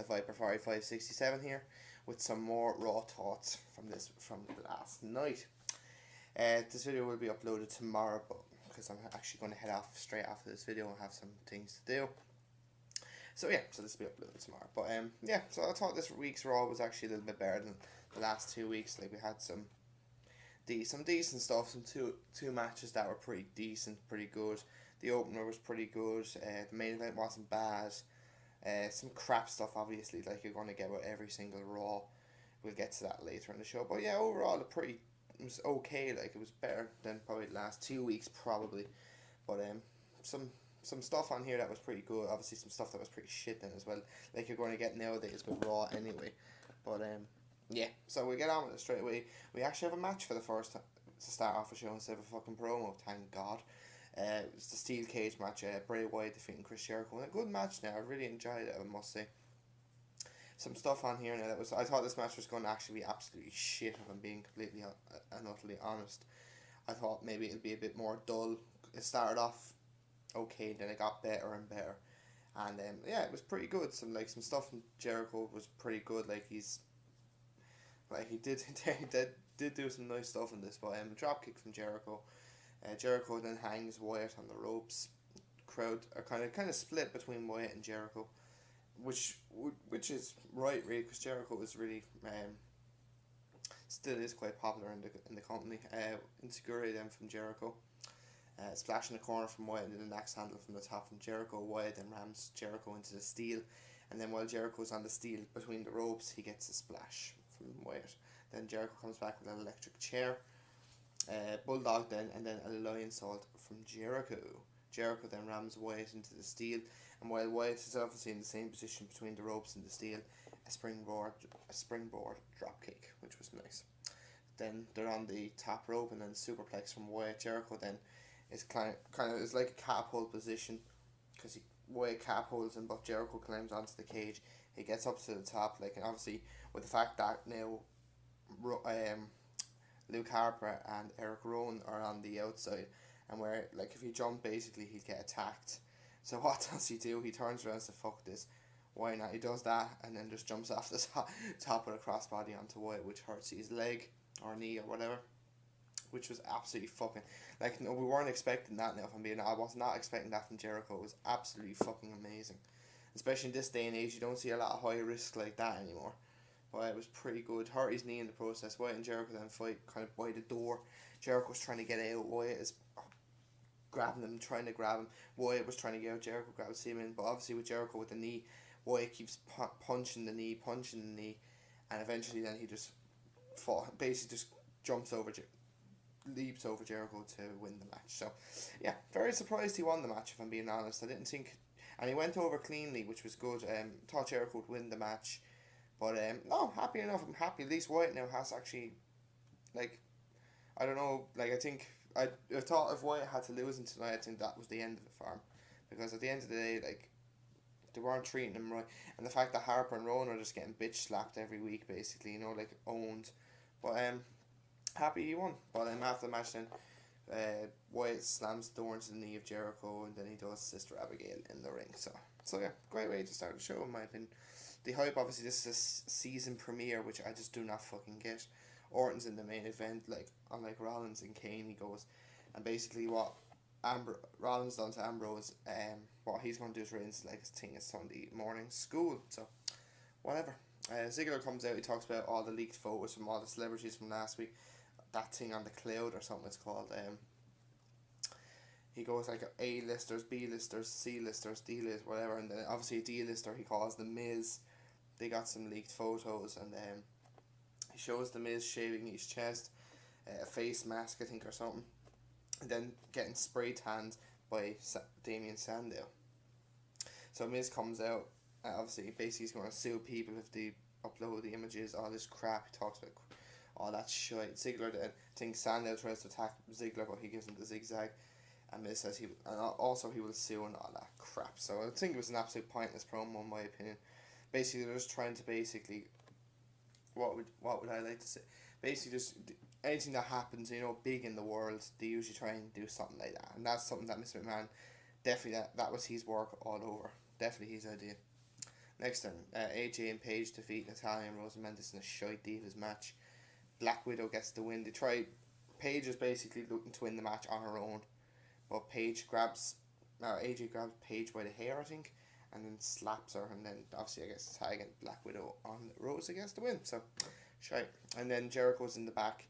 Viper 4567 here with some more raw thoughts from last night. This video will be uploaded tomorrow, but because I'm actually going to head off straight after this video and have some things to do. So yeah, so this will be uploaded tomorrow. But yeah, so I thought this week's Raw was actually a little bit better than the last 2 weeks. Like we had some decent stuff, some two matches that were pretty decent, pretty good. The opener was pretty good. The main event wasn't bad. Some crap stuff, obviously, like you're going to get with every single Raw. We'll get to that later in the show. But yeah, overall, it was okay. Like it was better than probably the last 2 weeks, probably. But some stuff on here that was pretty good. Obviously, some stuff that was pretty shit then as well. Like you're going to get nowadays with Raw anyway. But yeah. So we get on with it straight away. We actually have a match for the first time to start off the show instead of a fucking promo. Thank God. It's the steel cage match. Bray Wyatt defeating Chris Jericho. And a good match now. I really enjoyed it, I must say. Some stuff on here now I thought this match was going to actually be absolutely shit, if I'm being completely and utterly honest. I thought maybe it'd be a bit more dull. It started off okay, then it got better and better. And yeah, it was pretty good. Some stuff from Jericho was pretty good. He did do some nice stuff in this, but drop kick from Jericho. Jericho then hangs Wyatt on the ropes. Crowd are kind of split between Wyatt and Jericho, which is right, really, because Jericho is really still is quite popular in the company. Insecurity then from Jericho. Splash in the corner from Wyatt, and then the axe handle from the top from Jericho. Wyatt then rams Jericho into the steel, and then while Jericho's on the steel between the ropes, he gets a splash from Wyatt. Then Jericho comes back with an electric chair. Bulldog then, and then a lion salt from Jericho. Jericho then rams Wyatt into the steel, and while Wyatt is obviously in the same position between the ropes and the steel, a springboard drop kick, which was nice. Then they're on the top rope, and then superplex from Wyatt. Jericho then is kind of is like a catapult position, because Wyatt catapults him, but Jericho climbs onto the cage. He gets up to the top, and obviously with the fact that now Luke Harper and Eric Rowan are on the outside, and where if you jump, basically he'd get attacked. So what does he do? He turns around and says, "Fuck this, why not?" He does that, and then just jumps off the top of the crossbody onto Wyatt, which hurts his leg or knee or whatever, which was absolutely fucking no, we weren't expecting that. Now, if I'm being, I was not expecting that from Jericho. It was absolutely fucking amazing, especially in this day and age. You don't see a lot of high risk like that anymore. But it was pretty good. Hurt his knee in the process. Wyatt and Jericho then fight kind of by the door. Jericho's trying to get out. Wyatt is grabbing him, trying to grab him. Wyatt was trying to get out. Jericho grabs him in. But obviously with Jericho with the knee, Wyatt keeps punching the knee, and eventually then he just basically just leaps over Jericho to win the match. So yeah, very surprised he won the match, if I'm being honest. I didn't think, and he went over cleanly, which was good. Thought Jericho would win the match. But no, happy enough. I'm happy. At least Wyatt now has actually, I don't know. I think I thought if Wyatt had to lose him tonight, I think that was the end of the farm, because at the end of the day, they weren't treating him right, and the fact that Harper and Rowan are just getting bitch slapped every week, basically, owned. But happy he won. But after the match, then Wyatt slams the door into the knee of Jericho, and then he does Sister Abigail in the ring. So yeah, great way to start the show, in my opinion. The hype, obviously, this is a season premiere, which I just do not fucking get. Orton's in the main event, unlike Rollins and Kane, he goes, and basically what Rollins done to Ambrose, what he's going to do is raise his thing is Sunday morning school, so whatever. Ziggler comes out, he talks about all the leaked photos from all the celebrities from last week, that thing on the cloud or something it's called. He goes A-listers, B-listers, C-listers, D-listers, whatever, and then obviously a D-lister he calls The Miz. They got some leaked photos, and he shows The Miz shaving his chest, a face mask, I think, or something, and then getting spray tanned by Damien Sandow. So Miz comes out, obviously, basically he's going to sue people if they upload the images, all this crap. He talks about all that shit. Ziggler, I think Sandow tries to attack Ziggler, but he gives him the zigzag, and Miz says he will sue and all that crap. So I think it was an absolute pointless promo, in my opinion. Basically, they're just trying to what would I like to say? Basically, just anything that happens, big in the world, they usually try and do something like that, and that's something that Mr. McMahon definitely that was his work all over. Definitely his idea. Next then, AJ and Paige defeat Natalia and Rosa Mendes in a shite Divas match. Black Widow gets the win. They try. Paige is basically looking to win the match on her own, but AJ grabs Paige by the hair, I think, and then slaps her, and then obviously I guess tag and Black Widow on Rosa gets the win. So, shite. And then Jericho's in the back.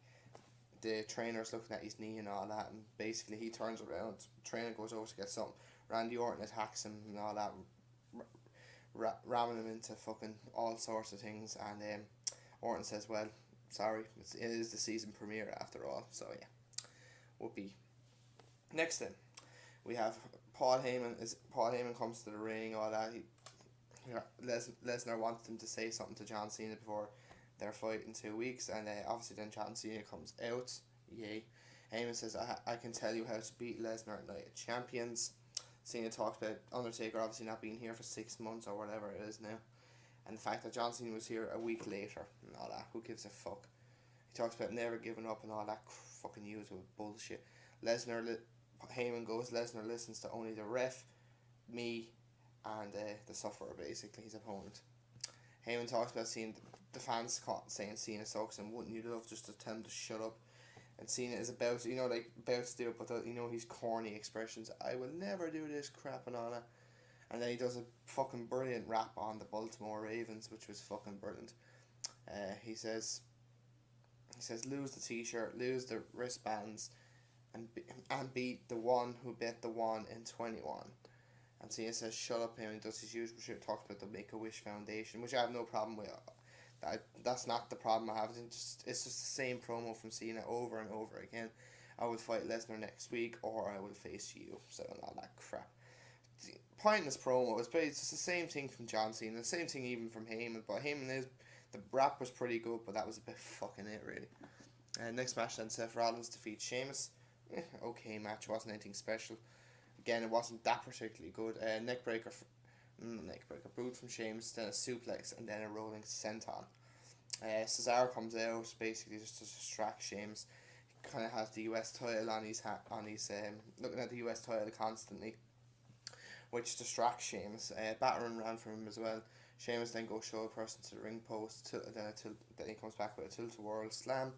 The trainer's looking at his knee and all that, and basically he turns around. Trainer goes over to get something. Randy Orton attacks him and all that, ramming him into fucking all sorts of things. And Orton says, "Well, sorry, it is the season premiere after all." So yeah, would be. Next then, we have Paul Heyman. Paul Heyman comes to the ring, all that. Lesnar wants him to say something to John Cena before their fight in 2 weeks, and obviously then John Cena comes out. Yay. Heyman says, I can tell you how to beat Lesnar at Night of Champions. Cena talks about Undertaker obviously not being here for 6 months or whatever it is now, and the fact that John Cena was here a week later and all that. Who gives a fuck? He talks about never giving up and all that fucking usual bullshit. Heyman goes, Lesnar listens to only the ref, me, and the sufferer, basically, his opponent. Heyman talks about seeing the fans saying Cena sucks, and wouldn't you love just to tell him to shut up? And Cena is about to do it, but his corny expressions. I will never do this crap and all that. And then he does a fucking brilliant rap on the Baltimore Ravens, which was fucking brilliant. He says, lose the t-shirt, lose the wristbands, and beat the one who bet the one in 21. And Cena says, shut up, him, and does his usual shit, talks about the Make-A-Wish Foundation, which I have no problem with. That's not the problem I have. It's just the same promo from Cena over and over again. I will fight Lesnar next week, or I will face you. So, all that crap. Pointless promo. It's just the same thing from John Cena, the same thing even from Heyman. But the rap was pretty good, but that was a bit fucking it, really. Next match then, Seth Rollins defeats Sheamus. Okay match, wasn't anything special. Again, it wasn't that particularly good. Neckbreaker boot from Sheamus, then a suplex, and then a rolling senton. Cesaro comes out basically just to distract Sheamus. He kind of has the US title on his looking at the US title constantly, which distracts Sheamus. Battering ran from him as well. Sheamus then goes show a person to the ring post, then he comes back with a tilt-a-whirl slam.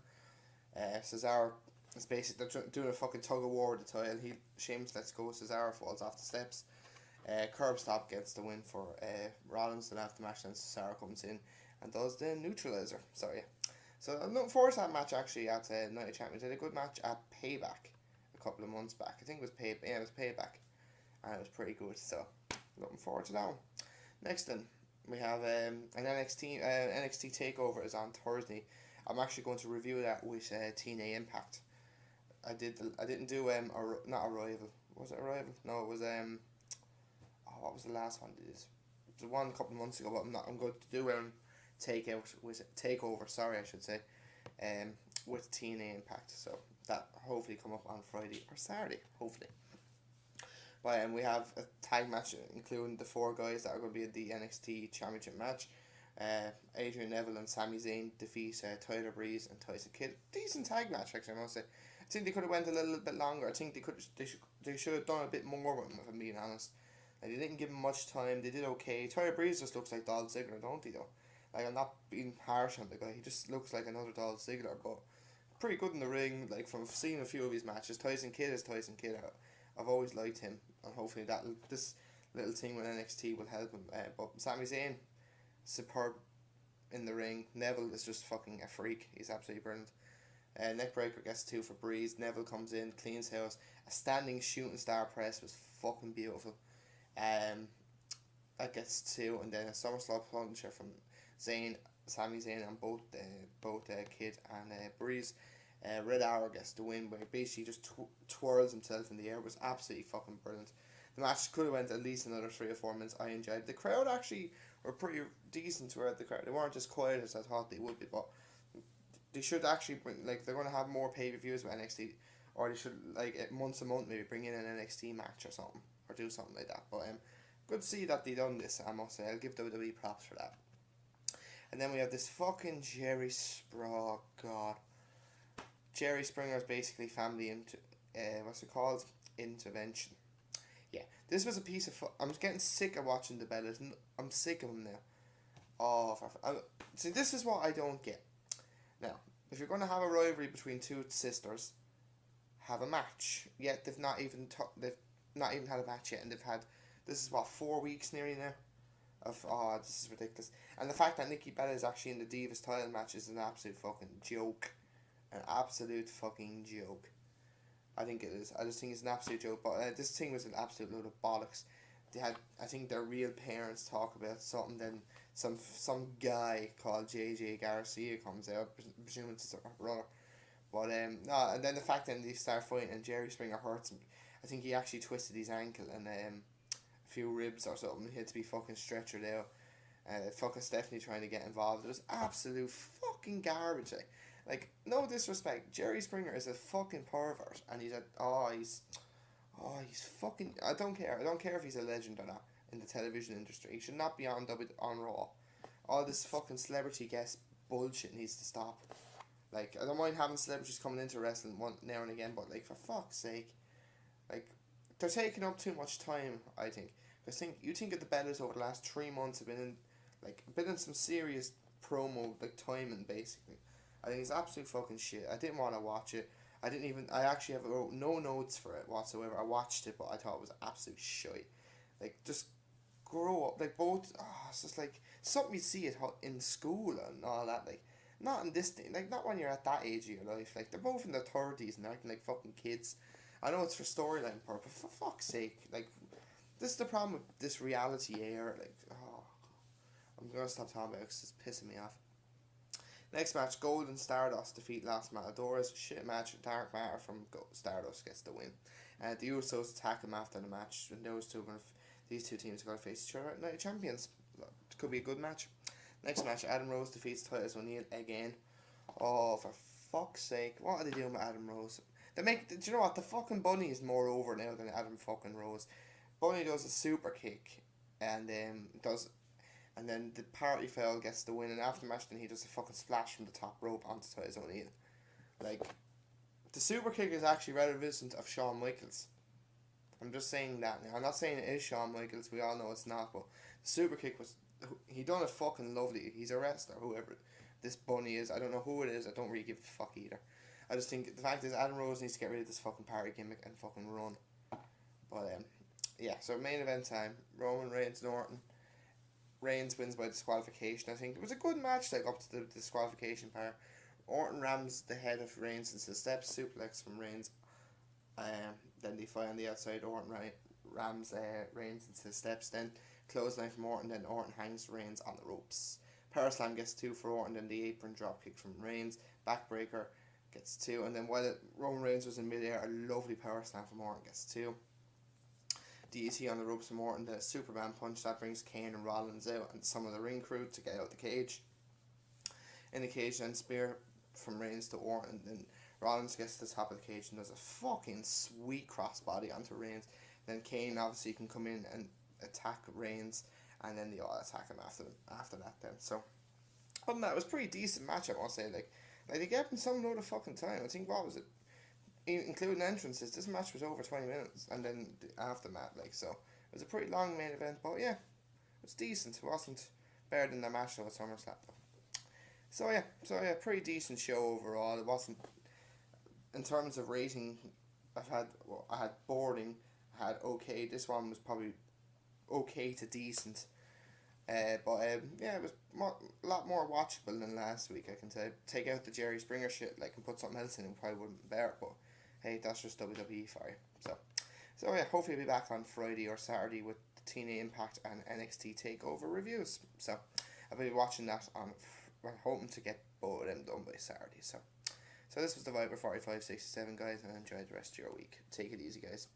Cesaro is basically doing a fucking tug of war with the title. Sheamus lets go, Cesaro falls off the steps. Curb stop gets the win for Rollins. Then after the match, then Cesaro comes in and does the neutralizer. So yeah, so I'm looking forward to that match actually at Night of Champions. They did a good match at Payback a couple of months back. I think it was Payback, and it was pretty good. So looking forward to that one. Next then we have an NXT Takeover is on Thursday. I'm actually going to review that with TNA Impact. I didn't do not Arrival. Was it Arrival? No, it was what was the last one? It was one a couple of months ago, but I'm going to do Takeover. Sorry, I should say, with TNA Impact. So that hopefully come up on Friday or Saturday, hopefully. But we have a tag match including the 4 guys that are going to be in the NXT Championship match. Adrian Neville and Sami Zayn defeat Tyler Breeze and Tyson Kidd. Decent tag match, actually, I must say. I think they could have went a little bit longer. I think they should have done a bit more with him, if I'm being honest. Like, they didn't give him much time. They did okay. Tyler Breeze just looks like Dolph Ziggler, don't he, though? Like, I'm not being harsh on the guy. He just looks like another Dolph Ziggler, but pretty good in the ring. Like, from seeing a few of his matches, Tyson Kidd is Tyson Kidd. I've always liked him, and hopefully this little thing with NXT will help him. But Sami Zayn, superb in the ring. Neville is just fucking a freak. He's absolutely brilliant. Neckbreaker gets 2 for Breeze. Neville comes in, cleans house. A standing shooting star press was fucking beautiful. That gets 2, and then a somersault plunger from Sami Zayn, and both Kidd and Breeze. Red Arrow gets the win, where he basically just twirls himself in the air. It was absolutely fucking brilliant. The match could have went at least another 3 or 4 minutes. I enjoyed it. The crowd actually were pretty decent throughout the crowd. They weren't as quiet as I thought they would be, but they should actually bring, like, they're going to have more pay-per-views with NXT, or they should, like, once a month maybe bring in an NXT match or something, or do something like that. But good to see that they done this, I must say. I'll give WWE props for that. And then we have this fucking Jerry Springer. God. Jerry Springer's basically family what's it called? Intervention. Yeah, this was a piece of. I'm getting sick of watching the Bellas. I'm sick of them now. Oh, see, this is what I don't get. Now, if you're going to have a rivalry between two sisters, have a match. Yet they've not even had a match yet, and they've had, this is what, 4 weeks nearly now. Of this is ridiculous. And the fact that Nikki Bella is actually in the Divas title match is an absolute fucking joke. An absolute fucking joke. I think it is. I just think it's an absolute joke. But this thing was an absolute load of bollocks. They had, I think, their real parents talk about something. Then some guy called JJ Garcia comes out, presuming it's a brother. But no, and then the fact that they start fighting and Jerry Springer hurts him. I think he actually twisted his ankle and a few ribs or something. He had to be fucking stretchered out. Fucking Stephanie trying to get involved. It was absolute fucking garbage. Like, no disrespect, Jerry Springer is a fucking pervert, and he's fucking. I don't care. I don't care if he's a legend or not in the television industry. He should not be on Raw. All this fucking celebrity guest bullshit needs to stop. Like, I don't mind having celebrities coming into wrestling one now and again, but like, for fuck's sake, like, they're taking up too much time. I think. Because you think of the Bellas over the last 3 months have been in some serious promo, like, timing basically. I think it's absolute fucking shit. I didn't want to watch it. I actually have wrote no notes for it whatsoever. I watched it, but I thought it was absolute shit. Like, just grow up. Like, both, it's just like something you see in school and all that. Like, not in this thing. Like, not when you're at that age of your life. Like, they're both in their 30s and they're acting like fucking kids. I know it's for storyline purpose, but for fuck's sake. Like, this is the problem with this reality era. Like, I'm gonna stop talking about it because it's pissing me off. Next match, Gold and Stardust defeat Las Matadoras. Shit match. Dark Matter from Stardust gets the win. The Usos attack him after the match, and these two teams are going to face each other at Night of Champions. It could be a good match. Next match, Adam Rose defeats Titus O'Neil again. Oh, for fuck's sake! What are they doing with Adam Rose? Do you know what? The fucking Bunny is more over now than Adam fucking Rose. Bunny does a super kick, and and then the party foul gets the win, and after the match, then he does a fucking splash from the top rope onto Titus O'Neil. Like, the super kick is actually reminiscent of Shawn Michaels. I'm just saying that now. I'm not saying it is Shawn Michaels. We all know it's not, but the super kick was. He done it fucking lovely. He's a wrestler, whoever this Bunny is. I don't know who it is. I don't really give a fuck either. I just think the fact is Adam Rose needs to get rid of this fucking party gimmick and fucking run. But yeah. So main event time: Roman Reigns, Orton. Reigns wins by disqualification. I think it was a good match, like up to the disqualification part. Orton rams the head of Reigns into the steps, suplex from Reigns. Then they fight on the outside. Orton rams Reigns into the steps. Then clothesline from Orton. Then Orton hangs Reigns on the ropes. Power slam gets 2 for Orton. Then the apron drop kick from Reigns. Backbreaker gets 2. And then while Roman Reigns was in midair, a lovely power slam from Orton gets 2. DDT on the ropes from Orton, the Superman punch that brings Kane and Rollins out and some of the ring crew to get out of the cage. In the cage, then spear from Reigns to Orton, then Rollins gets to the top of the cage and does a fucking sweet crossbody onto Reigns. Then Kane obviously can come in and attack Reigns, and then they all attack him after that then. So, other than that, it was a pretty decent match, I must say. Like they gave him some load of fucking time. I think, what was it? Including entrances, this match was over 20 minutes, and then the aftermath, so it was a pretty long main event, but yeah, it was decent. It wasn't better than the match at SummerSlam though. So yeah, pretty decent show overall. It wasn't, in terms of rating, I had boring, I had okay. This one was probably okay to decent. But yeah, it was a lot more watchable than last week. I can say, take out the Jerry Springer shit, and put something else in, it probably wouldn't be better. But hey, that's just WWE for you. So yeah, hopefully I'll be back on Friday or Saturday with the TNA Impact and NXT Takeover reviews. So I'll be watching that we're hoping to get both of them done by Saturday. So this was the Viper 4567, guys, and enjoy the rest of your week. Take it easy, guys.